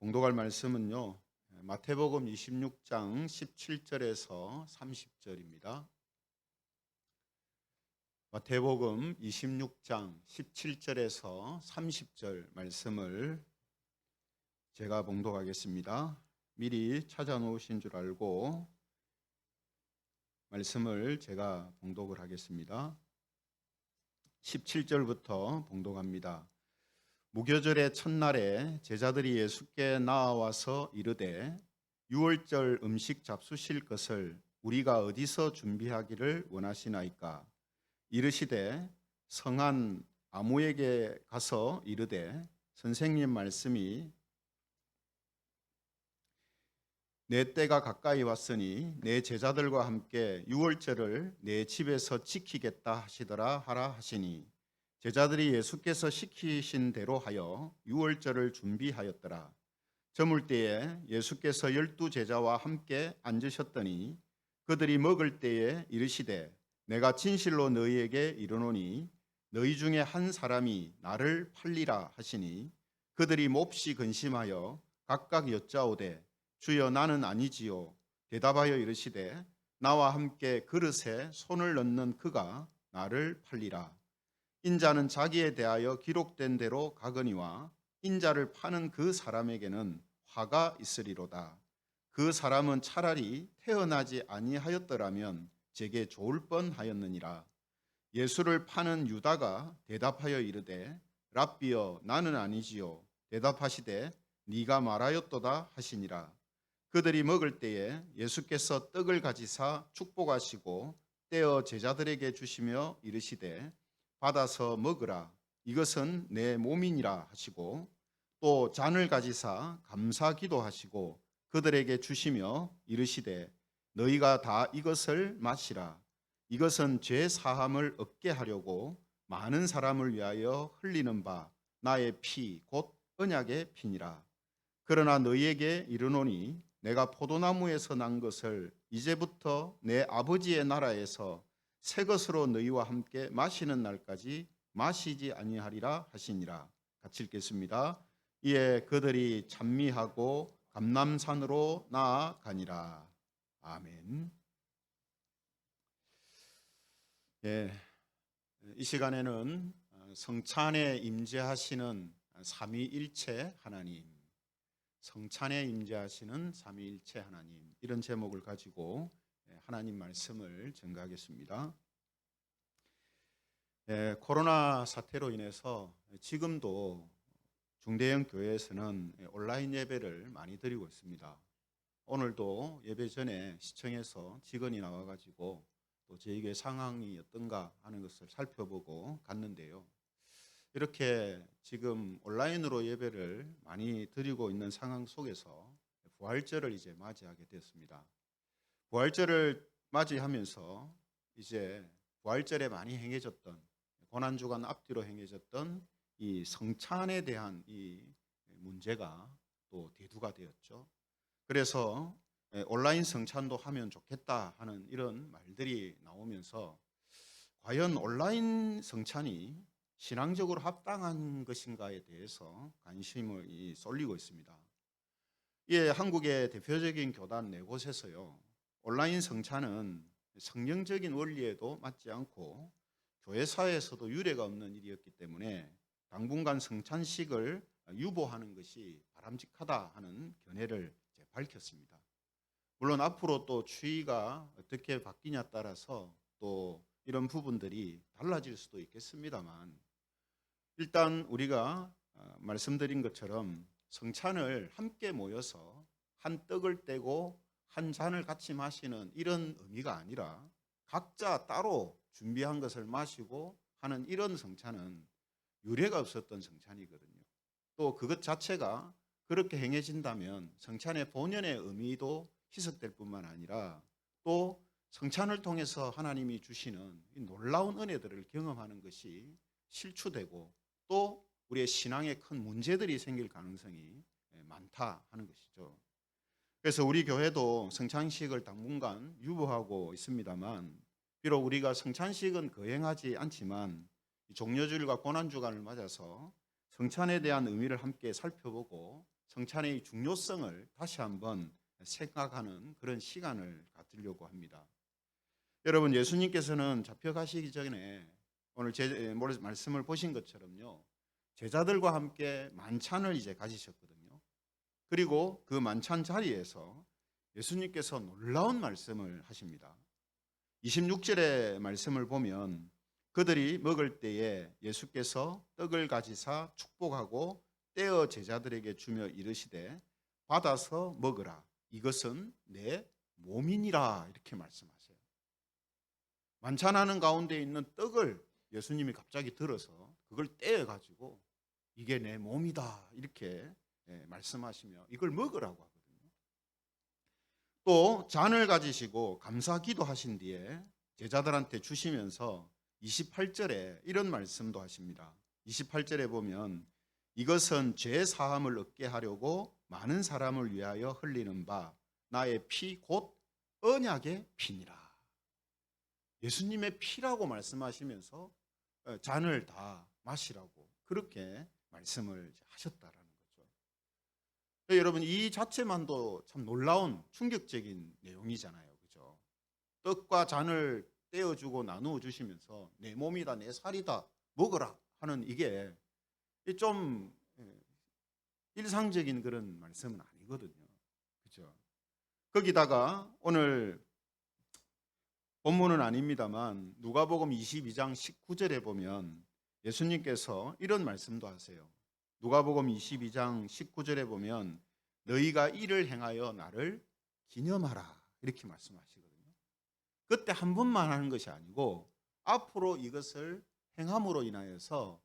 봉독할 말씀은요. 마태복음 26장 17절에서 30절입니다. 마태복음 26장 17절에서 30절 말씀을 제가 봉독하겠습니다. 미리 찾아놓으신 줄 알고 말씀을 제가 봉독을 하겠습니다. 17절부터 봉독합니다. 무교절의 첫날에 제자들이 예수께 나와서 이르되 유월절 음식 잡수실 것을 우리가 어디서 준비하기를 원하시나이까? 이르시되 성한 아무에게 가서 이르되 선생님 말씀이 내 때가 가까이 왔으니 내 제자들과 함께 유월절을 내 집에서 지키겠다 하시더라 하라 하시니 제자들이 예수께서 시키신 대로 하여 유월절을 준비하였더라. 저물 때에 예수께서 12제자와 함께 앉으셨더니 그들이 먹을 때에 이르시되 내가 진실로 너희에게 이르노니 너희 중에 한 사람이 나를 팔리라 하시니 그들이 몹시 근심하여 각각 여짜오되 주여 나는 아니지요. 대답하여 이르시되 나와 함께 그릇에 손을 넣는 그가 나를 팔리라. 인자는 자기에 대하여 기록된 대로 가거니와 인자를 파는 그 사람에게는 화가 있으리로다. 그 사람은 차라리 태어나지 아니하였더라면 제게 좋을 뻔하였느니라. 예수를 파는 유다가 대답하여 이르되 랍비여 나는 아니지요. 대답하시되 네가 말하였도다 하시니라. 그들이 먹을 때에 예수께서 떡을 가지사 축복하시고 떼어 제자들에게 주시며 이르시되 받아서 먹으라. 이것은 내 몸이니라 하시고 또 잔을 가지사 감사 기도하시고 그들에게 주시며 이르시되 너희가 다 이것을 마시라. 이것은 죄 사함을 얻게 하려고 많은 사람을 위하여 흘리는 바 나의 피 곧 언약의 피니라. 그러나 너희에게 이르노니 내가 포도나무에서 난 것을 이제부터 내 아버지의 나라에서 새 것으로 너희와 함께 마시는 날까지 마시지 아니하리라 하시니라. 같이 읽겠습니다. 이에 그들이 찬미하고 감람산으로 나아가니라. 아멘. 예, 이 시간에는 성찬에 임재하시는 삼위일체 하나님, 성찬에 임재하시는 삼위일체 하나님, 이런 제목을 가지고 하나님 말씀을 전가하겠습니다. 코로나 사태로 인해서 지금도 중대형 교회에서는 온라인 예배를 많이 드리고 있습니다. 오늘도 예배 전에 시청에서 직원이 나와가지고 또 저희 교회 상황이 어떤가 하는 것을 살펴보고 갔는데요. 이렇게 지금 온라인으로 예배를 많이 드리고 있는 상황 속에서 부활절을 이제 맞이하게 되었습니다. 부활절을 맞이하면서 이제 부활절에 많이 행해졌던 고난주간 앞뒤로 행해졌던 이 성찬에 대한 이 문제가 또 대두가 되었죠. 그래서 온라인 성찬도 하면 좋겠다 하는 이런 말들이 나오면서 과연 온라인 성찬이 신앙적으로 합당한 것인가에 대해서 관심을 쏠리고 있습니다. 예, 한국의 대표적인 교단 네 곳에서요, 온라인 성찬은 성경적인 원리에도 맞지 않고 교회사에서도 유례가 없는 일이었기 때문에 당분간 성찬식을 유보하는 것이 바람직하다 하는 견해를 밝혔습니다. 물론 앞으로 또 추이가 어떻게 바뀌냐에 따라서 또 이런 부분들이 달라질 수도 있겠습니다만, 일단 우리가 말씀드린 것처럼 성찬을 함께 모여서 한 떡을 떼고 한 잔을 같이 마시는 이런 의미가 아니라 각자 따로 준비한 것을 마시고 하는 이런 성찬은 유례가 없었던 성찬이거든요. 또 그것 자체가 그렇게 행해진다면 성찬의 본연의 의미도 희석될 뿐만 아니라 또 성찬을 통해서 하나님이 주시는 이 놀라운 은혜들을 경험하는 것이 실추되고 또 우리의 신앙에 큰 문제들이 생길 가능성이 많다 하는 것이죠. 그래서 우리 교회도 성찬식을 당분간 유보하고 있습니다만, 비록 우리가 성찬식은 거행하지 않지만 종려주일과 고난주간을 맞아서 성찬에 대한 의미를 함께 살펴보고 성찬의 중요성을 다시 한번 생각하는 그런 시간을 갖으려고 합니다. 여러분, 예수님께서는 잡혀가시기 전에 오늘 제 말씀을 보신 것처럼요, 제자들과 함께 만찬을 이제 가지셨거든요. 그리고 그 만찬 자리에서 예수님께서 놀라운 말씀을 하십니다. 26절의 말씀을 보면 그들이 먹을 때에 예수께서 떡을 가지사 축복하고 떼어 제자들에게 주며 이르시되 받아서 먹으라, 이것은 내 몸이니라, 이렇게 말씀하세요. 만찬하는 가운데 있는 떡을 예수님이 갑자기 들어서 그걸 떼어 가지고 이게 내 몸이다, 이렇게 말씀하시며 이걸 먹으라고 하거든요. 또 잔을 가지시고 감사 기도하신 뒤에 제자들한테 주시면서 28절에 이런 말씀도 하십니다. 28절에 보면 이것은 죄 사함을 얻게 하려고 많은 사람을 위하여 흘리는 바 나의 피 곧 언약의 피니라. 예수님의 피라고 말씀하시면서 잔을 다 마시라고 그렇게 말씀을 하셨다라는 거죠. 여러분, 이 자체만도 참 놀라운 충격적인 내용이잖아요. 그죠? 떡과 잔을 떼어주고 나누어 주시면서 내 몸이다, 내 살이다, 먹어라 하는 이게 좀 일상적인 그런 말씀은 아니거든요. 그죠? 거기다가 오늘 본문은 아닙니다만 누가복음 22장 19절에 보면 예수님께서 이런 말씀도 하세요. 누가복음 22장 19절에 보면 너희가 이를 행하여 나를 기념하라, 이렇게 말씀하시거든요. 그때 한 번만 하는 것이 아니고 앞으로 이것을 행함으로 인하여서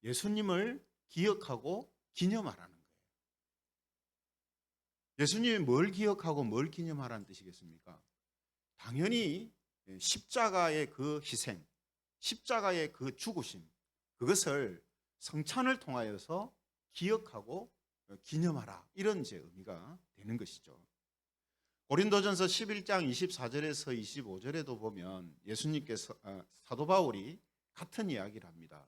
예수님을 기억하고 기념하라는 거예요. 예수님이 뭘 기억하고 뭘 기념하라는 뜻이겠습니까? 당연히 십자가의 그 희생, 십자가의 그 죽으심, 그것을 성찬을 통하여서 기억하고 기념하라, 이런 이제 의미가 되는 것이죠. 고린도전서 11장 24절에서 25절에도 보면 예수님께서 사도 바울이 같은 이야기를 합니다.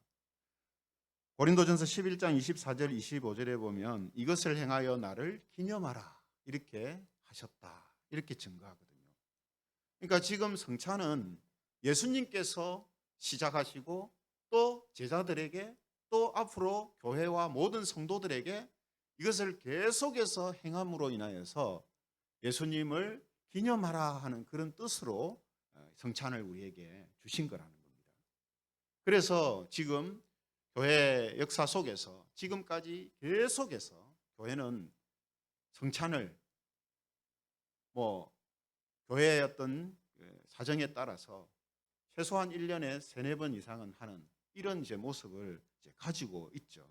고린도전서 11장 24절 25절에 보면 이것을 행하여 나를 기념하라, 이렇게 하셨다, 이렇게 증거하거든요. 그러니까 지금 성찬은 예수님께서 시작하시고 또 제자들에게 또 앞으로 교회와 모든 성도들에게 이것을 계속해서 행함으로 인하여서 예수님을 기념하라 하는 그런 뜻으로 성찬을 우리에게 주신 거라는 겁니다. 그래서 지금 교회 역사 속에서 지금까지 계속해서 교회는 성찬을 교회의 어떤 사정에 따라서 최소한 1년에 3-4번 이상은 하는 이런 이제 모습을 이제 가지고 있죠.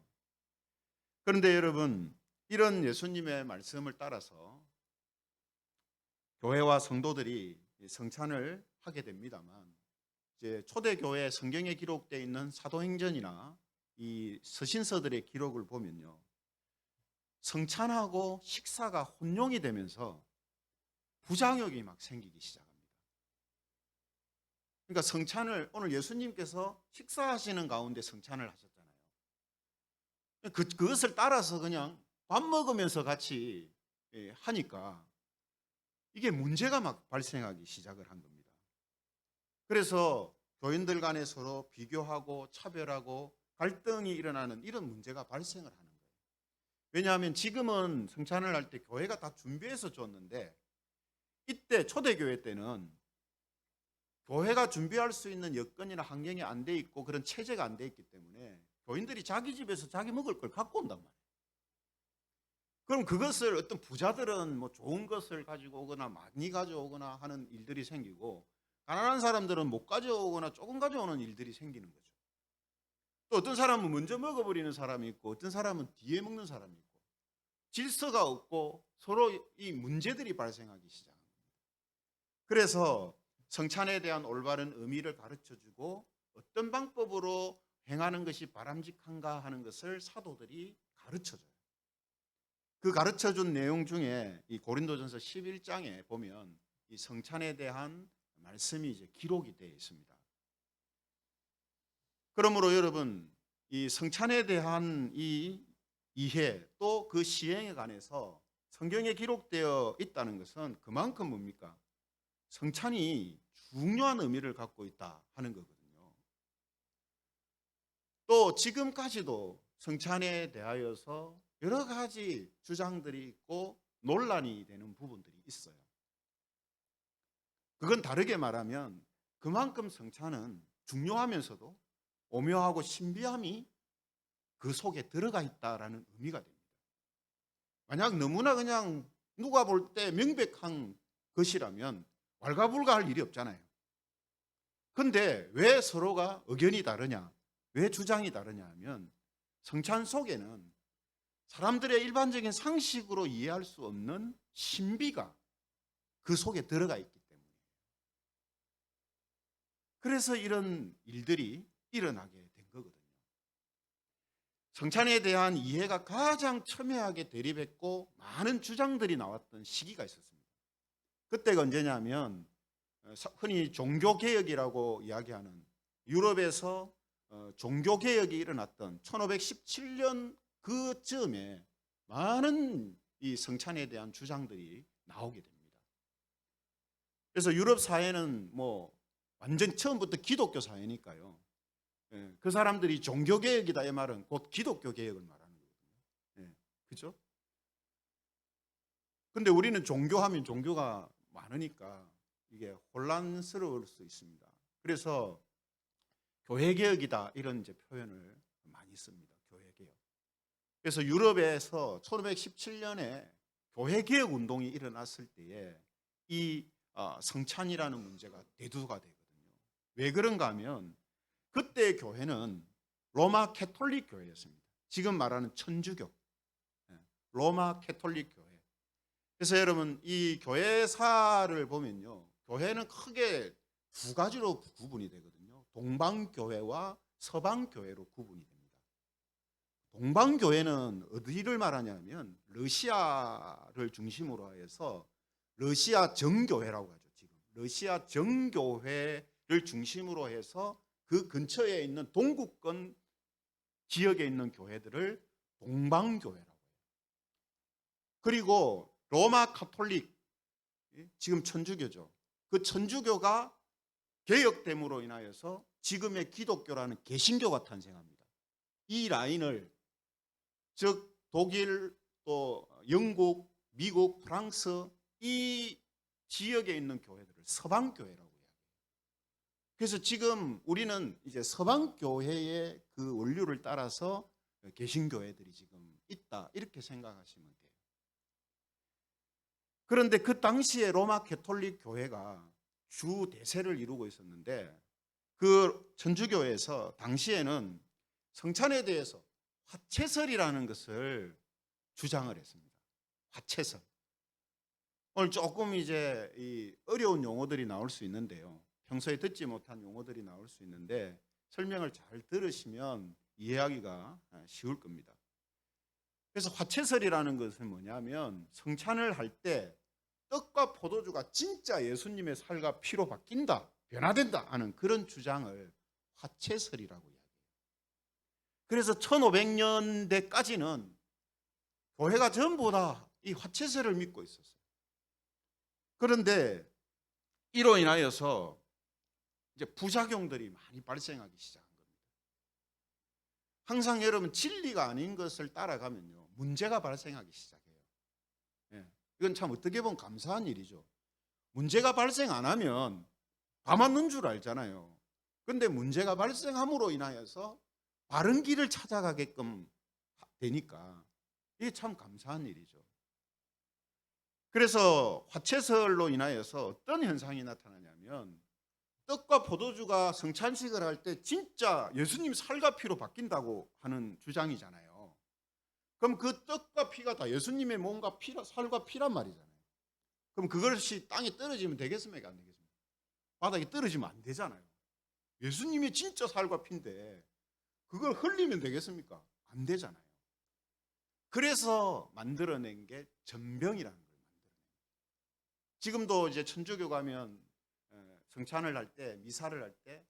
그런데 여러분, 이런 예수님의 말씀을 따라서 교회와 성도들이 성찬을 하게 됩니다만, 이제 초대교회 성경에 기록되어 있는 사도행전이나 이 서신서들의 기록을 보면요, 성찬하고 식사가 혼용이 되면서 부장역이 막 생기기 시작합니다. 그러니까 성찬을 오늘 예수님께서 식사하시는 가운데 성찬을 하셨잖아요. 그것을 따라서 그냥 밥 먹으면서 같이 하니까 이게 문제가 막 발생하기 시작을 한 겁니다. 그래서 교인들 간에 서로 비교하고 차별하고 갈등이 일어나는 이런 문제가 발생을 하는 거예요. 왜냐하면 지금은 성찬을 할 때 교회가 다 준비해서 줬는데 이때 초대교회 때는 교회가 준비할 수 있는 여건이나 환경이 안 돼 있고 그런 체제가 안 돼 있기 때문에 교인들이 자기 집에서 자기 먹을 걸 갖고 온단 말이에요. 그럼 그것을 어떤 부자들은 좋은 것을 가지고 오거나 많이 가져오거나 하는 일들이 생기고, 가난한 사람들은 못 가져오거나 조금 가져오는 일들이 생기는 거죠. 또 어떤 사람은 먼저 먹어버리는 사람이 있고 어떤 사람은 뒤에 먹는 사람이 있고, 질서가 없고 서로 이 문제들이 발생하기 시작합니다. 그래서 성찬에 대한 올바른 의미를 가르쳐주고 어떤 방법으로 행하는 것이 바람직한가 하는 것을 사도들이 가르쳐줘요. 그 가르쳐준 내용 중에 이 고린도전서 11장에 보면 이 성찬에 대한 말씀이 이제 기록이 되어 있습니다. 그러므로 여러분, 이 성찬에 대한 이 이해 또 그 시행에 관해서 성경에 기록되어 있다는 것은 그만큼 뭡니까? 성찬이 중요한 의미를 갖고 있다 하는 거거든요. 또 지금까지도 성찬에 대하여서 여러 가지 주장들이 있고 논란이 되는 부분들이 있어요. 그건 다르게 말하면 그만큼 성찬은 중요하면서도 오묘하고 신비함이 그 속에 들어가 있다라는 의미가 됩니다. 만약 너무나 그냥 누가 볼 때 명백한 것이라면 왈가불가할 일이 없잖아요. 근데 왜 서로가 의견이 다르냐? 왜 주장이 다르냐 하면 성찬 속에는 사람들의 일반적인 상식으로 이해할 수 없는 신비가 그 속에 들어가 있기 때문에. 그래서 이런 일들이 일어나게 된 거거든요. 성찬에 대한 이해가 가장 첨예하게 대립했고 많은 주장들이 나왔던 시기가 있었습니다. 그때가 언제냐면 흔히 종교개혁이라고 이야기하는 유럽에서 종교개혁이 일어났던 1517년 그쯤에 많은 이 성찬에 대한 주장들이 나오게 됩니다. 그래서 유럽 사회는 뭐 완전 처음부터 기독교 사회니까요. 그 사람들이 종교개혁이다 이 말은 곧 기독교 개혁을 말하는 거거든요. 그죠? 근데 우리는 종교하면 종교가 많으니까 이게 혼란스러울 수 있습니다. 그래서 교회개혁이다 이런 이제 표현을 많이 씁니다. 교회개혁. 그래서 유럽에서 1517년에 교회개혁 운동이 일어났을 때에 이 성찬이라는 문제가 대두가 되거든요. 왜 그런가 하면 그때 교회는 로마 캐톨릭 교회였습니다. 지금 말하는 천주교, 로마 캐톨릭 교회. 그래서 여러분 이 교회사를 보면요, 교회는 크게 두 가지로 구분이 되거든요. 동방교회와 서방교회로 구분이 됩니다. 동방교회는 어디를 말하냐면 러시아를 중심으로 해서 러시아 정교회라고 하죠. 지금 러시아 정교회를 중심으로 해서 그 근처에 있는 동구권 지역에 있는 교회들을 동방교회라고 해요. 그리고 로마 카톨릭, 지금 천주교죠. 그 천주교가 개혁됨으로 인하여서 지금의 기독교라는 개신교가 탄생합니다. 이 라인을 즉 독일 또 영국, 미국, 프랑스 이 지역에 있는 교회들을 서방교회라고 해요. 그래서 지금 우리는 이제 서방교회의 그 원류를 따라서 개신교회들이 지금 있다 이렇게 생각하시면 돼요. 그런데 그 당시에 로마 캐톨릭 교회가 주 대세를 이루고 있었는데 그 천주교에서 당시에는 성찬에 대해서 화채설이라는 것을 주장을 했습니다. 화채설. 오늘 조금 이제 이 어려운 용어들이 나올 수 있는데요. 평소에 듣지 못한 용어들이 나올 수 있는데 설명을 잘 들으시면 이해하기가 쉬울 겁니다. 그래서 화채설이라는 것은 뭐냐면 성찬을 할 때 떡과 포도주가 진짜 예수님의 살과 피로 바뀐다, 변화된다 하는 그런 주장을 화채설이라고 이야기해요. 그래서 1500년대까지는 교회가 전부 다 이 화채설을 믿고 있었어요. 그런데 이로 인하여서 이제 부작용들이 많이 발생하기 시작한 겁니다. 항상 여러분 진리가 아닌 것을 따라가면요 문제가 발생하기 시작해요. 이건 참 어떻게 보면 감사한 일이죠. 문제가 발생 안 하면 다 맞는 줄 알잖아요. 그런데 문제가 발생함으로 인하여서 바른 길을 찾아가게끔 되니까 이게 참 감사한 일이죠. 그래서 화채설로 인하여서 어떤 현상이 나타나냐면 떡과 포도주가 성찬식을 할 때 진짜 예수님 살과 피로 바뀐다고 하는 주장이잖아요. 그럼 그 떡과 피가 다 예수님의 몸과 살과 피란 말이잖아요. 그럼 그것이 땅에 떨어지면 되겠습니까? 안 되겠습니까? 바닥에 떨어지면 안 되잖아요. 예수님이 진짜 살과 피인데 그걸 흘리면 되겠습니까? 안 되잖아요. 그래서 만들어낸 게 전병이라는 걸 만들어낸 거예요. 지금도 이제 천주교 가면 성찬을 할 때, 미사를 할 때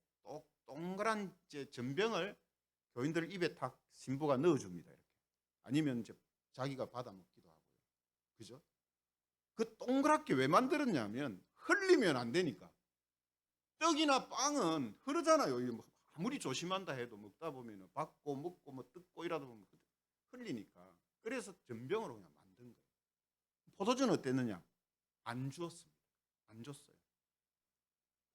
동그란 이제 전병을 교인들 입에 탁 신부가 넣어줍니다. 이렇게 아니면 이제 자기가 받아 먹기도 하고요. 그죠? 그 동그랗게 왜 만들었냐면 흘리면 안 되니까. 떡이나 빵은 흐르잖아요. 이게 뭐 아무리 조심한다 해도 먹다 보면 받고 먹고 뭐 뜯고 이러다 보면 흘리니까. 그래서 전병으로 그냥 만든 거예요. 포도주는 어땠느냐? 안 주었습니다. 안 줬어요.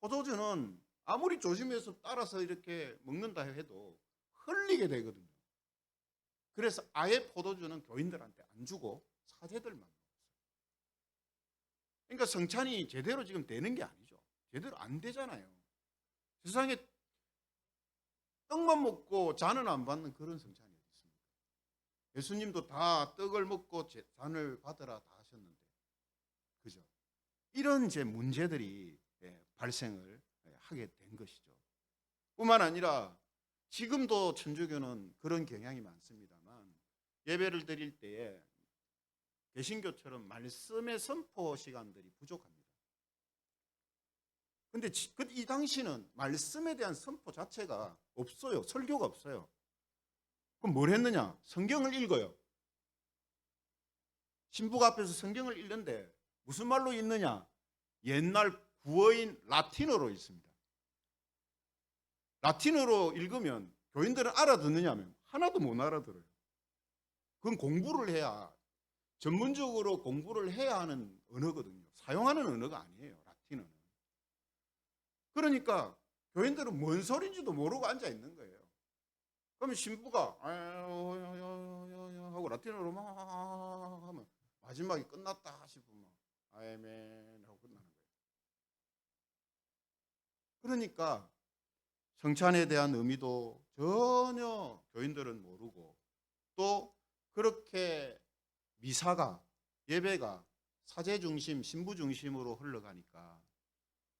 포도주는 아무리 조심해서 따라서 이렇게 먹는다 해도 흘리게 되거든요. 그래서 아예 포도주는 교인들한테 안 주고 사제들만 먹었어요. 그러니까 성찬이 제대로 지금 되는 게 아니죠. 제대로 안 되잖아요. 세상에 떡만 먹고 잔은 안 받는 그런 성찬이 어디 있습니까? 예수님도 다 떡을 먹고 잔을 받으라 다 하셨는데, 그죠? 이런 이제 문제들이 발생을 하게 된 것이죠. 뿐만 아니라 지금도 천주교는 그런 경향이 많습니다만 예배를 드릴 때에 개신교처럼 말씀의 선포 시간들이 부족합니다. 근데 이 당시는 말씀에 대한 선포 자체가 없어요. 설교가 없어요. 그럼 뭘 했느냐? 성경을 읽어요. 신부가 앞에서 성경을 읽는데 무슨 말로 읽느냐? 옛날 구어인 라틴어로 읽습니다. 라틴어로 읽으면 교인들은 알아듣느냐면 하나도 못 알아들어요. 그건 공부를 해야, 전문적으로 공부를 해야 하는 언어거든요. 사용하는 언어가 아니에요, 라틴어는. 그러니까 교인들은 뭔 소리인지도 모르고 앉아 있는 거예요. 그러면 신부가 하고 라틴어로 막 하면 마지막에 끝났다 싶으면 아멘 하고 끝나는 거예요. 그러니까 성찬에 대한 의미도 전혀 교인들은 모르고, 또 그렇게 미사가, 예배가 사제 중심, 신부 중심으로 흘러가니까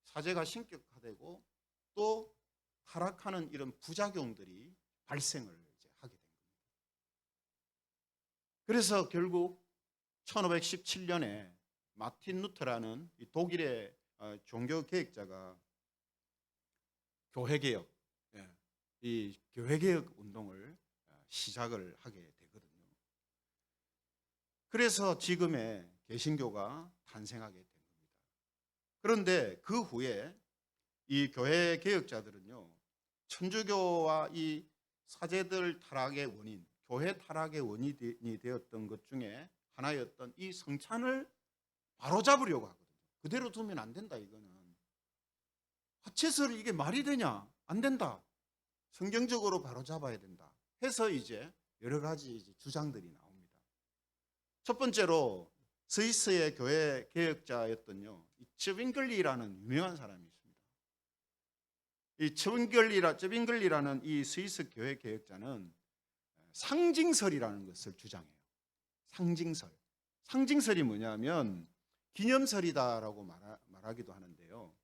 사제가 신격화되고 또 타락하는 이런 부작용들이 발생을 이제 하게 된 겁니다. 그래서 결국 1517년에 마틴 루터라는 이 독일의 종교 개혁자가 교회개혁, 이 교회개혁 운동을 시작을 하게 되거든요. 그래서 지금의 개신교가 탄생하게 된 겁니다. 그런데 그 후에 이 교회 개혁자들은요, 천주교와 이 사제들 타락의 원인, 교회 타락의 원인이 되었던 것 중에 하나였던 이 성찬을 바로잡으려고 하거든요. 그대로 두면 안 된다, 이거는. 화채설이 이게 말이 되냐? 안 된다. 성경적으로 바로잡아야 된다 해서 이제 여러 가지 이제 주장들이 나옵니다. 첫 번째로 스위스의 교회 개혁자였던요, 이 쯔빙글리라는 유명한 사람이 있습니다. 이 쯔빙글리라는 이 스위스 교회 개혁자는 상징설이라는 것을 주장해요. 상징설. 상징설이 뭐냐면 기념설이다라고 말하기도 하는데요.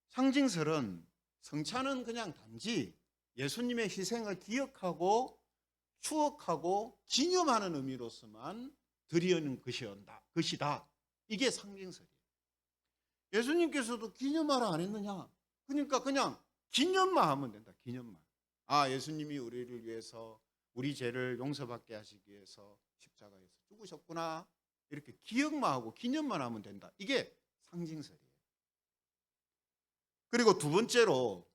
상징설은, 성찬은 그냥 단지 예수님의 희생을 기억하고 추억하고 기념하는 의미로서만 드리는 것이다. 이게 상징설이에요. 예수님께서도 기념하라 안 했느냐? 그러니까 그냥 기념만 하면 된다. 기념만. 아, 예수님이 우리를 위해서, 우리 죄를 용서받게 하시기 위해서 십자가에서 죽으셨구나. 이렇게 기억만 하고 기념만 하면 된다. 이게 상징설이에요. 그리고 두 번째로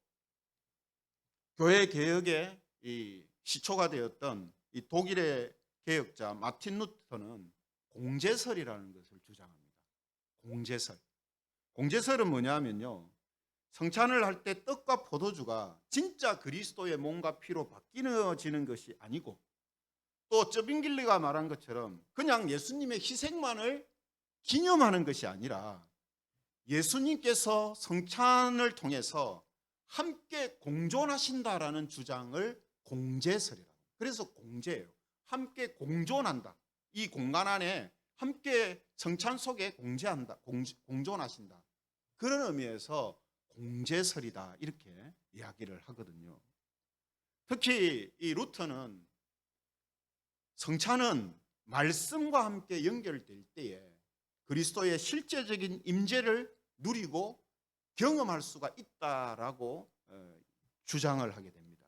교회 개혁의 이 시초가 되었던 이 독일의 개혁자 마틴 루터는 공제설이라는 것을 주장합니다. 공제설. 공제설은 뭐냐면요, 성찬을 할 때 떡과 포도주가 진짜 그리스도의 몸과 피로 바뀌어지는 것이 아니고, 또 쩌빙길리가 말한 것처럼 그냥 예수님의 희생만을 기념하는 것이 아니라 예수님께서 성찬을 통해서 함께 공존하신다라는 주장을 공제설이라고. 그래서 공제예요. 함께 공존한다. 이 공간 안에 함께 성찬 속에 공제한다. 공존하신다. 그런 의미에서 공제설이다. 이렇게 이야기를 하거든요. 특히 이 루터는 성찬은 말씀과 함께 연결될 때에 그리스도의 실제적인 임재를 누리고 경험할 수가 있다라고 주장을 하게 됩니다.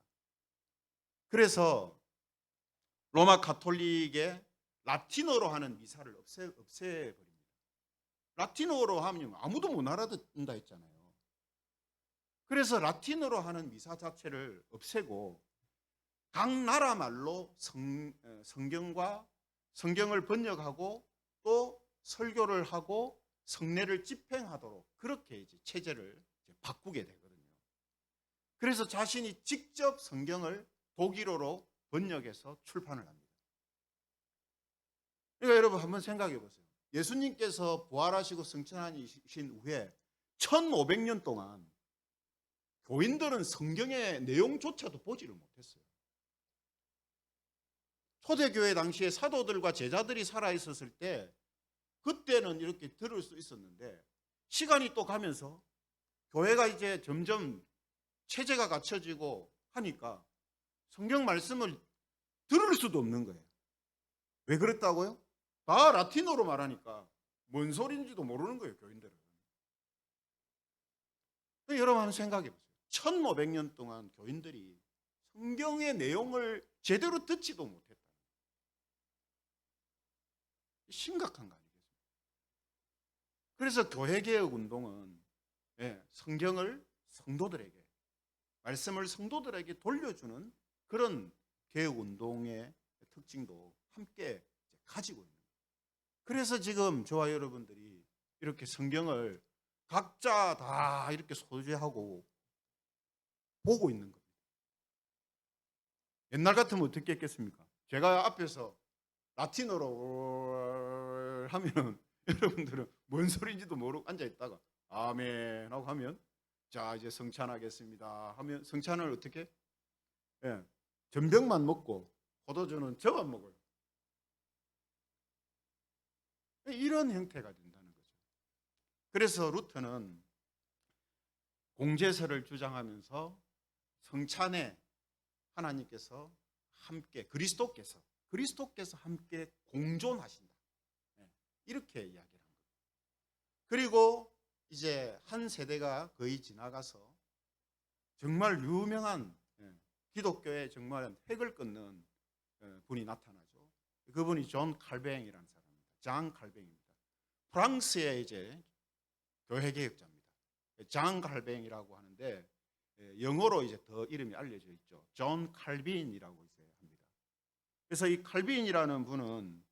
그래서 로마 가톨릭의 라틴어로 하는 미사를 없애버립니다. 라틴어로 하면 아무도 못 알아듣는다 했잖아요. 그래서 라틴어로 하는 미사 자체를 없애고 각 나라 말로 성경을 번역하고 또 설교를 하고 성례를 집행하도록 그렇게 이제 체제를 바꾸게 되거든요. 그래서 자신이 직접 성경을 독일어로 번역해서 출판을 합니다. 그러니까 여러분 한번 생각해 보세요. 예수님께서 부활하시고 승천하신 후에 1500년 동안 교인들은 성경의 내용조차도 보지를 못했어요. 초대교회 당시에 사도들과 제자들이 살아있었을 때 그때는 이렇게 들을 수 있었는데 시간이 또 가면서 교회가 이제 점점 체제가 갖춰지고 하니까 성경 말씀을 들을 수도 없는 거예요. 왜 그랬다고요? 다 라틴어로 말하니까 뭔 소리인지도 모르는 거예요, 교인들은. 여러분 한번 생각해 보세요. 1500년 동안 교인들이 성경의 내용을 제대로 듣지도 못했다. 심각한 거 아니겠습니까? 그래서 교회개혁 운동은 성경을 성도들에게, 말씀을 성도들에게 돌려주는 그런 개혁 운동의 특징도 함께 가지고 있는 거예요. 그래서 지금 저와 여러분들이 이렇게 성경을 각자 다 이렇게 소유하고 보고 있는 겁니다. 옛날 같으면 어떻게 했겠습니까? 제가 앞에서 라틴어로 하면 여러분들은 뭔 소리인지도 모르고 앉아있다가 아멘 하고 하면 자 이제 성찬하겠습니다 하면 성찬을 어떻게? 전병만 먹고 포도주는 저만 먹어요. 이런 형태가 된다는 거죠. 그래서 루터는 공제설을 주장하면서 성찬에 하나님께서 함께 그리스도께서 함께 공존하신다. 이렇게 이야기를 한 거예요. 그리고 이제 한 세대가 거의 지나가서 정말 유명한 기독교의 정말 획을 끊는 분이 나타나죠. 그분이 존 칼뱅이라는 사람입니다. 장 칼뱅입니다. 프랑스의 이제 교회 개혁자입니다. 장 칼뱅이라고 하는데 영어로 이제 더 이름이 알려져 있죠. 존 칼빈이라고 이제 합니다. 그래서 이 칼빈이라는 분은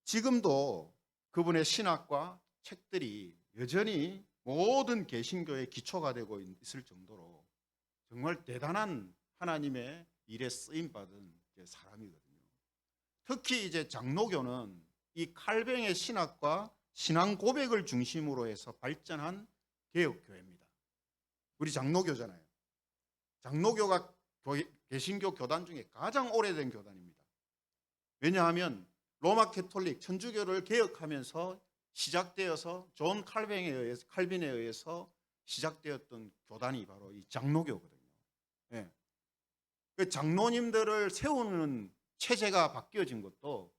지금도 그분의 신학과 책들이 여전히 모든 개신교의 기초가 되고 있을 정도로 정말 대단한 하나님의 일에 쓰임 받은 사람이거든요. 특히 이제 장로교는 이 칼뱅의 신학과 신앙 고백을 중심으로 해서 발전한 개혁교회입니다. 우리 장로교잖아요. 장로교가 개신교 교단 중에 가장 오래된 교단입니다. 왜냐하면 로마 캐톨릭 천주교를 개혁하면서 시작되어서 존 칼빈에 의해서 시작되었던 교단이 바로 이 장로교거든요. 그 장로님들을 세우는 체제가 바뀌어진 것도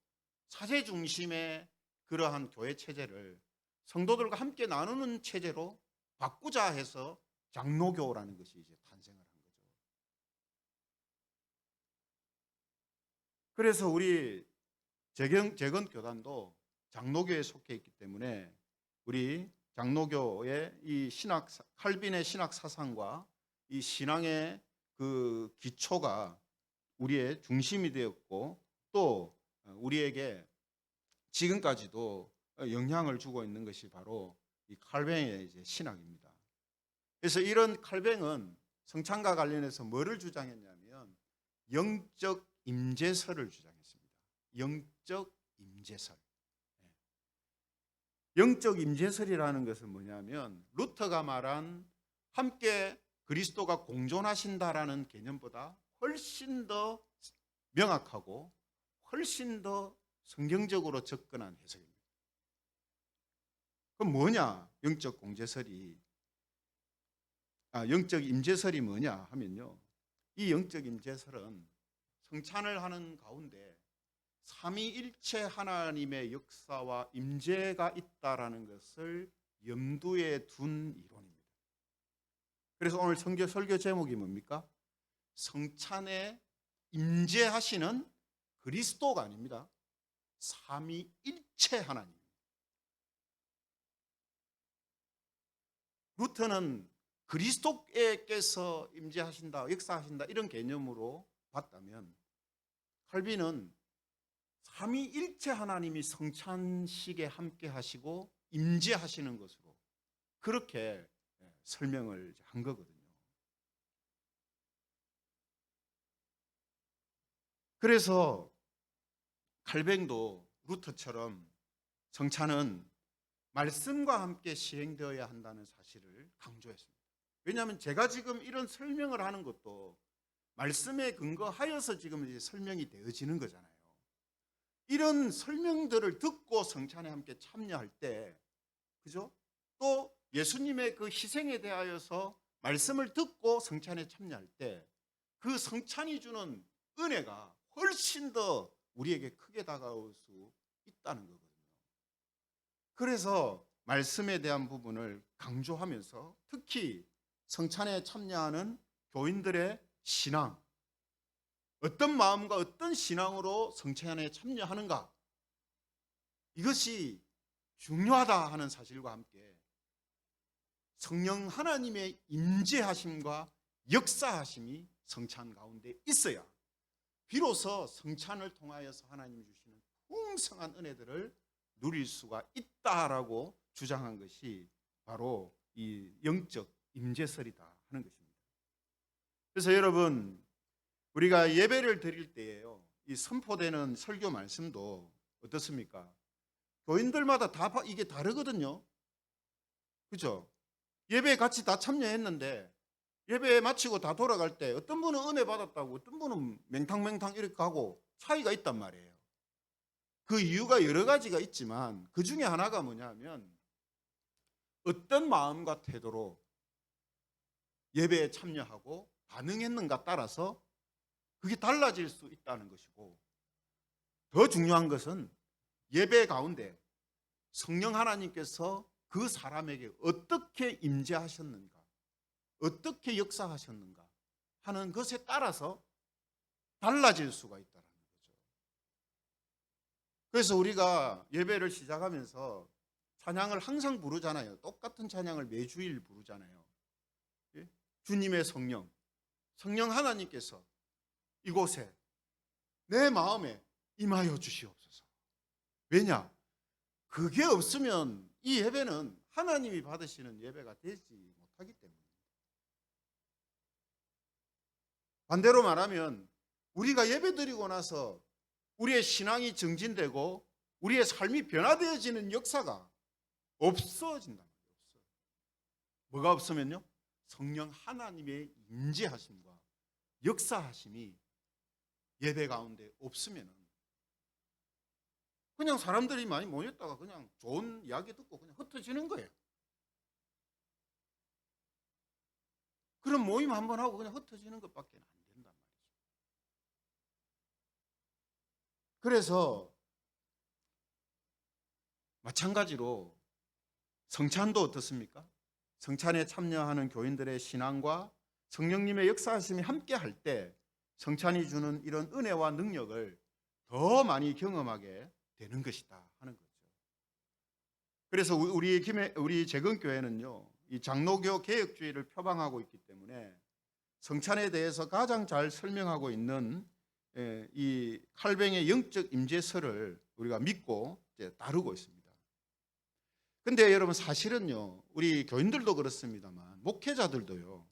사제 중심의 그러한 교회 체제를 성도들과 함께 나누는 체제로 바꾸자 해서 장로교라는 것이 이제 탄생을 한 거죠. 그래서 우리 재건 교단도 장로교에 속해 있기 때문에 우리 장로교의 이 칼빈의 신학 사상과 이 신앙의 그 기초가 우리의 중심이 되었고 또 우리에게 지금까지도 영향을 주고 있는 것이 바로 이 칼뱅의 이제 신학입니다. 그래서 이런 칼뱅은 성찬과 관련해서 뭐를 주장했냐면 영적 임재설을 주장했습니다. 영적 임재설. 영적 임재설이라는 것은 뭐냐면 루터가 말한 함께 그리스도가 공존하신다라는 개념보다 훨씬 더 명확하고 훨씬 더 성경적으로 접근한 해석입니다. 그럼 뭐냐? 영적 임재설이 뭐냐 하면요. 이 영적 임재설은 성찬을 하는 가운데 삼위일체 하나님의 역사와 임재가 있다라는 것을 염두에 둔 이론입니다. 그래서 오늘 설교 제목이 뭡니까? 성찬의 임재하시는 그리스도가 아닙니다. 삼위일체 하나님. 루터는 그리스도께서 임재하신다, 역사하신다 이런 개념으로 봤다면 칼빈은 삼위일체 하나님이 성찬식에 함께 하시고 임재하시는 것으로 그렇게 설명을 한 거거든요. 그래서 칼뱅도 루터처럼 성찬은 말씀과 함께 시행되어야 한다는 사실을 강조했습니다. 왜냐하면 제가 지금 이런 설명을 하는 것도 말씀에 근거하여서 지금 이제 설명이 되어지는 거잖아요. 이런 설명들을 듣고 성찬에 함께 참여할 때, 그죠? 또 예수님의 그 희생에 대하여서 말씀을 듣고 성찬에 참여할 때 그 성찬이 주는 은혜가 훨씬 더 우리에게 크게 다가올 수 있다는 거거든요. 그래서 말씀에 대한 부분을 강조하면서 특히 성찬에 참여하는 교인들의 신앙, 어떤 마음과 어떤 신앙으로 성찬에 참여하는가, 이것이 중요하다 하는 사실과 함께 성령 하나님의 임재하심과 역사하심이 성찬 가운데 있어야 비로소 성찬을 통하여서 하나님이 주시는 풍성한 은혜들을 누릴 수가 있다라고 주장한 것이 바로 이 영적 임재설이다 하는 것입니다. 그래서 여러분, 우리가 예배를 드릴 때에요, 이 선포되는 설교 말씀도 어떻습니까? 교인들마다 다 이게 다르거든요. 그죠? 예배에 같이 다 참여했는데 예배 마치고 다 돌아갈 때 어떤 분은 은혜 받았다고 어떤 분은 맹탕맹탕 이렇게 하고 차이가 있단 말이에요. 그 이유가 여러 가지가 있지만 그 중에 하나가 뭐냐면 어떤 마음과 태도로 예배에 참여하고 반응했는가 따라서 그게 달라질 수 있다는 것이고, 더 중요한 것은 예배 가운데 성령 하나님께서 그 사람에게 어떻게 임재하셨는가, 어떻게 역사하셨는가 하는 것에 따라서 달라질 수가 있다는 거죠. 그래서 우리가 예배를 시작하면서 찬양을 항상 부르잖아요. 똑같은 찬양을 매주일 부르잖아요. 주님의 성령, 성령 하나님께서 이곳에 내 마음에 임하여 주시옵소서. 왜냐? 그게 없으면 이 예배는 하나님이 받으시는 예배가 되지 못하기 때문입니다. 반대로 말하면 우리가 예배드리고 나서 우리의 신앙이 정진되고 우리의 삶이 변화되어지는 역사가 없어진단 말이에요. 뭐가 없으면요? 성령 하나님의 임재하심과 역사하심이 예배 가운데 없으면 그냥 사람들이 많이 모였다가 그냥 좋은 이야기 듣고 그냥 흩어지는 거예요. 그런 모임 한번 하고 그냥 흩어지는 것밖에 안 된단 말이죠. 그래서 마찬가지로 성찬도 어떻습니까? 성찬에 참여하는 교인들의 신앙과 성령님의 역사하심이 함께 할 때 성찬이 주는 이런 은혜와 능력을 더 많이 경험하게 되는 것이다 하는 거죠. 그래서 우리 재건교회는요, 이 장로교 개혁주의를 표방하고 있기 때문에 성찬에 대해서 가장 잘 설명하고 있는 이 칼뱅의 영적 임재설을 우리가 믿고 이제 다루고 있습니다. 근데 여러분, 사실은요, 우리 교인들도 그렇습니다만 목회자들도요,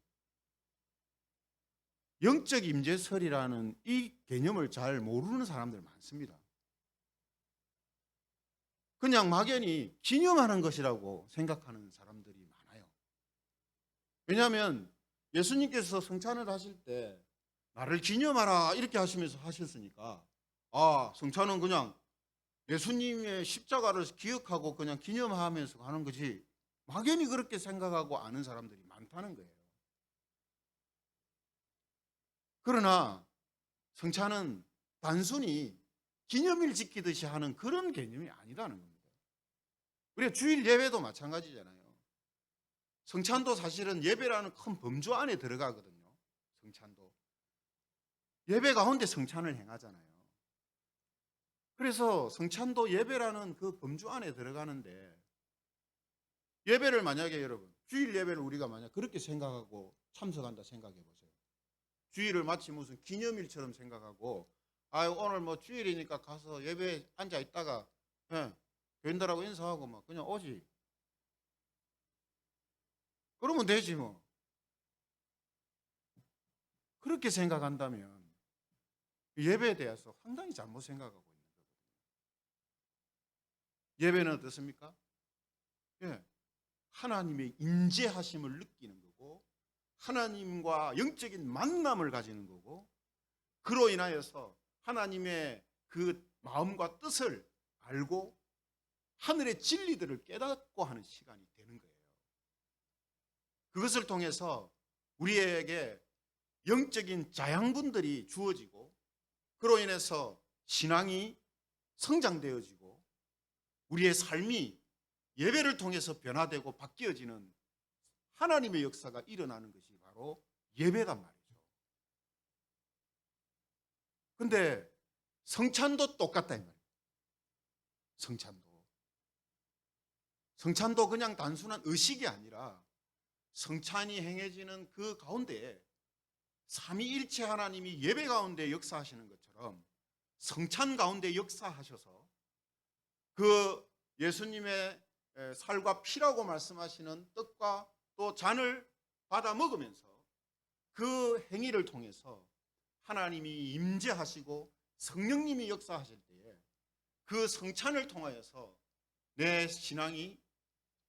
영적 임재설이라는 이 개념을 잘 모르는 사람들 많습니다. 그냥 막연히 기념하는 것이라고 생각하는 사람들이 많아요. 왜냐하면 예수님께서 성찬을 하실 때 나를 기념하라 이렇게 하시면서 하셨으니까, 성찬은 그냥 예수님의 십자가를 기억하고 그냥 기념하면서 하는 거지, 막연히 그렇게 생각하고 아는 사람들이 많다는 거예요. 그러나 성찬은 단순히 기념일 지키듯이 하는 그런 개념이 아니라는 겁니다. 우리가 주일 예배도 마찬가지잖아요. 성찬도 사실은 예배라는 큰 범주 안에 들어가거든요. 성찬도. 예배 가운데 성찬을 행하잖아요. 그래서 성찬도 예배라는 그 범주 안에 들어가는데, 예배를 만약에 여러분 주일 예배를 우리가 만약 그렇게 생각하고 참석한다 생각해 보세요. 주일을 마치 무슨 기념일처럼 생각하고, 오늘 뭐 주일이니까 가서 예배에 앉아 있다가 된다라고 인사하고 막 그냥 오지, 그러면 되지 뭐. 그렇게 생각한다면 예배에 대해서 상당히 잘못 생각하고 있는 거거든요. 예배는 어떻습니까? 예, 하나님의 임재하심을 느끼는 거고, 하나님과 영적인 만남을 가지는 거고, 그로 인하여서 하나님의 그 마음과 뜻을 알고 하늘의 진리들을 깨닫고 하는 시간이 되는 거예요. 그것을 통해서 우리에게 영적인 자양분들이 주어지고, 그로 인해서 신앙이 성장되어지고, 우리의 삶이 예배를 통해서 변화되고 바뀌어지는 하나님의 역사가 일어나는 것이 바로 예배단 말이죠. 근데 성찬도 똑같다 이 말이에요. 성찬도 그냥 단순한 의식이 아니라 성찬이 행해지는 그 가운데에 삼위일체 하나님이 예배 가운데 역사하시는 것처럼 성찬 가운데 역사하셔서 그 예수님의 살과 피라고 말씀하시는 떡과 또 잔을 받아 먹으면서 그 행위를 통해서 하나님이 임재하시고 성령님이 역사하실 때에 그 성찬을 통하여서 내 신앙이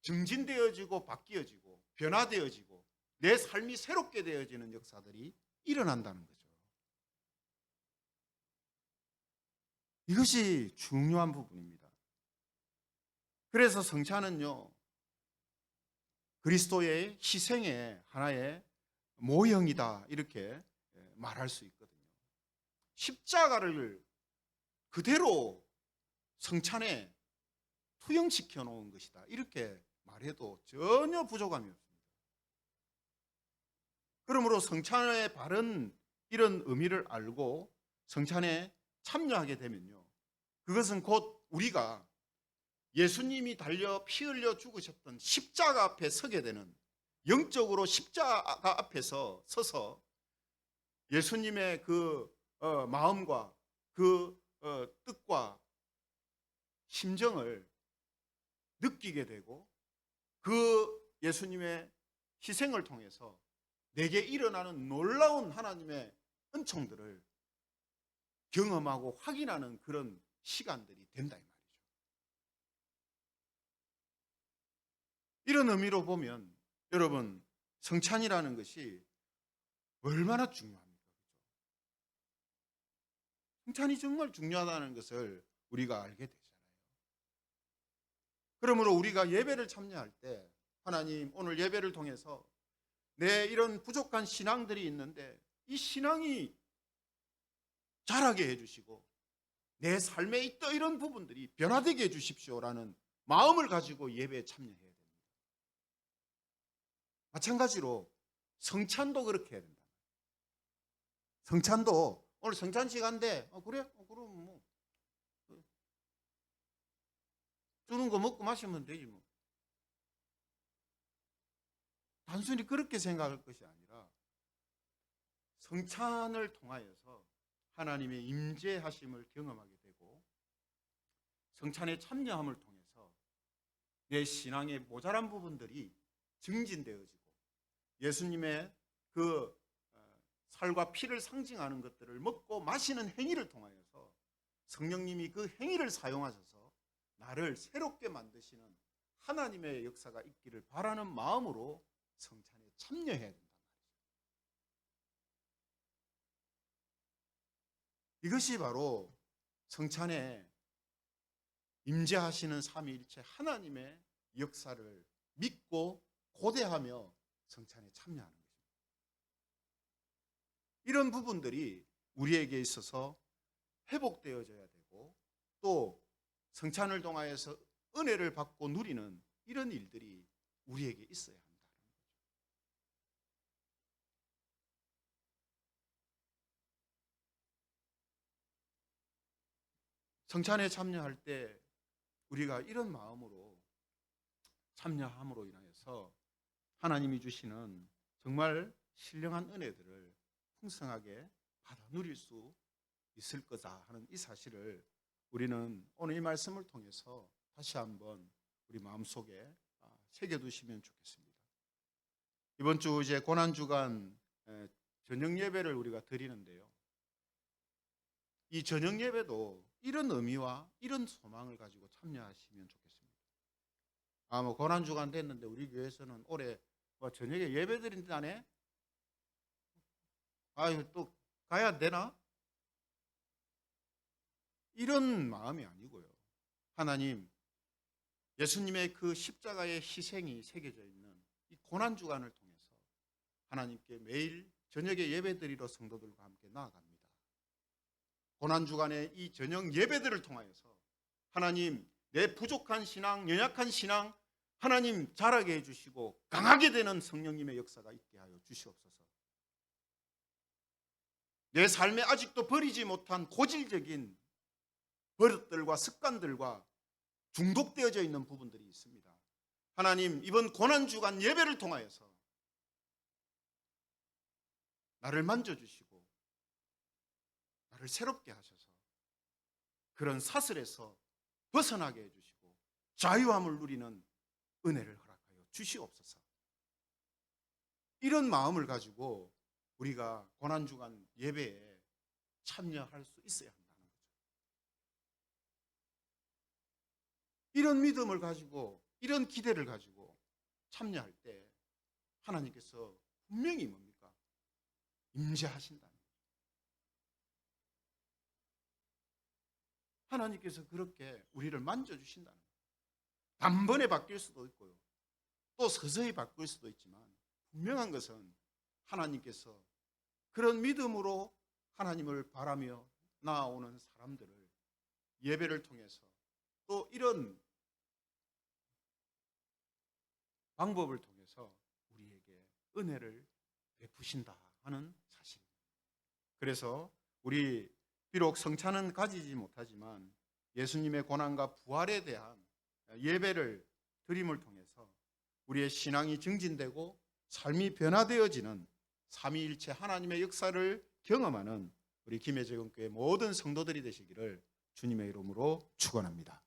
증진되어지고 바뀌어지고 변화되어지고 내 삶이 새롭게 되어지는 역사들이 일어난다는 거죠. 이것이 중요한 부분입니다. 그래서 성찬은요, 그리스도의 희생의 하나의 모형이다 이렇게 말할 수 있거든요. 십자가를 그대로 성찬에 투영시켜 놓은 것이다 이렇게 말해도 전혀 부족함이 없습니다. 그러므로 성찬의 바른 이런 의미를 알고 성찬에 참여하게 되면요, 그것은 곧 우리가 예수님이 달려 피 흘려 죽으셨던 십자가 앞에 서게 되는, 영적으로 십자가 앞에서 서서 예수님의 그 마음과 그 뜻과 심정을 느끼게 되고, 그 예수님의 희생을 통해서 내게 일어나는 놀라운 하나님의 은총들을 경험하고 확인하는 그런 시간들이 된다 이 말이죠. 이런 의미로 보면 여러분, 성찬이라는 것이 얼마나 중요합니까? 성찬이 정말 중요하다는 것을 우리가 알게 되잖아요. 그러므로 우리가 예배를 참여할 때 하나님, 오늘 예배를 통해서 내 이런 부족한 신앙들이 있는데 이 신앙이 자라게 해주시고 내 삶에 있던 이런 부분들이 변화되게 해주십시오라는 마음을 가지고 예배에 참여해야 됩니다. 마찬가지로 성찬도 그렇게 해야 된다. 성찬도 오늘 성찬 시간인데 그래? 그럼 뭐 주는 거 먹고 마시면 되지 뭐. 단순히 그렇게 생각할 것이 아니라 성찬을 통하여서 하나님의 임재하심을 경험하게 되고, 성찬에 참여함을 통해서 내 신앙의 모자란 부분들이 증진되어지고, 예수님의 그 살과 피를 상징하는 것들을 먹고 마시는 행위를 통하여서 성령님이 그 행위를 사용하셔서 나를 새롭게 만드시는 하나님의 역사가 있기를 바라는 마음으로 성찬에 참여해야 된단 말이죠. 이것이 바로 성찬에 임재하시는 삼위일체 하나님의 역사를 믿고 고대하며 성찬에 참여하는 것입니다. 이런 부분들이 우리에게 있어서 회복되어져야 되고, 또 성찬을 통하여서 은혜를 받고 누리는 이런 일들이 우리에게 있어야 한다는 거죠. 성찬에 참여할 때 우리가 이런 마음으로 참여함으로 인하여서 하나님이 주시는 정말 신령한 은혜들을 풍성하게 받아 누릴 수 있을 거다 하는 이 사실을 우리는 오늘 이 말씀을 통해서 다시 한번 우리 마음속에 새겨두시면 좋겠습니다. 이번 주 이제 고난주간 저녁 예배를 우리가 드리는데요. 이 저녁 예배도 이런 의미와 이런 소망을 가지고 참여하시면 좋겠습니다. 뭐 고난주간 됐는데 우리 교회에서는 올해 저녁에 예배 드린다네? 이거 또 가야 되나? 이런 마음이 아니고요. 하나님, 예수님의 그 십자가의 희생이 새겨져 있는 이 고난주간을 통해서 하나님께 매일 저녁에 예배드리러 성도들과 함께 나아갑니다. 고난주간의 이 저녁 예배들을 통하여서 하나님, 내 부족한 신앙, 연약한 신앙 하나님 자라게 해주시고 강하게 되는 성령님의 역사가 있게 하여 주시옵소서. 내 삶에 아직도 버리지 못한 고질적인 버릇들과 습관들과 중독되어져 있는 부분들이 있습니다. 하나님, 이번 고난주간 예배를 통하여서 나를 만져주시고 나를 새롭게 하셔서 그런 사슬에서 벗어나게 해주시고 자유함을 누리는 은혜를 허락하여 주시옵소서. 이런 마음을 가지고 우리가 고난주간 예배에 참여할 수 있어야 한다는 거죠. 이런 믿음을 가지고 이런 기대를 가지고 참여할 때 하나님께서 분명히 뭡니까? 임재하신다는 거죠. 하나님께서 그렇게 우리를 만져주신다는 거죠. 단번에 바뀔 수도 있고요. 또 서서히 바뀔 수도 있지만 분명한 것은 하나님께서 그런 믿음으로 하나님을 바라며 나아오는 사람들을 예배를 통해서 또 이런 방법을 통해서 우리에게 은혜를 베푸신다 하는 사실입니다. 그래서 우리 비록 성찬은 가지지 못하지만 예수님의 고난과 부활에 대한 예배를 드림을 통해서 우리의 신앙이 증진되고 삶이 변화되어지는 삼위일체 하나님의 역사를 경험하는 우리 김해재건교회 모든 성도들이 되시기를 주님의 이름으로 축원합니다.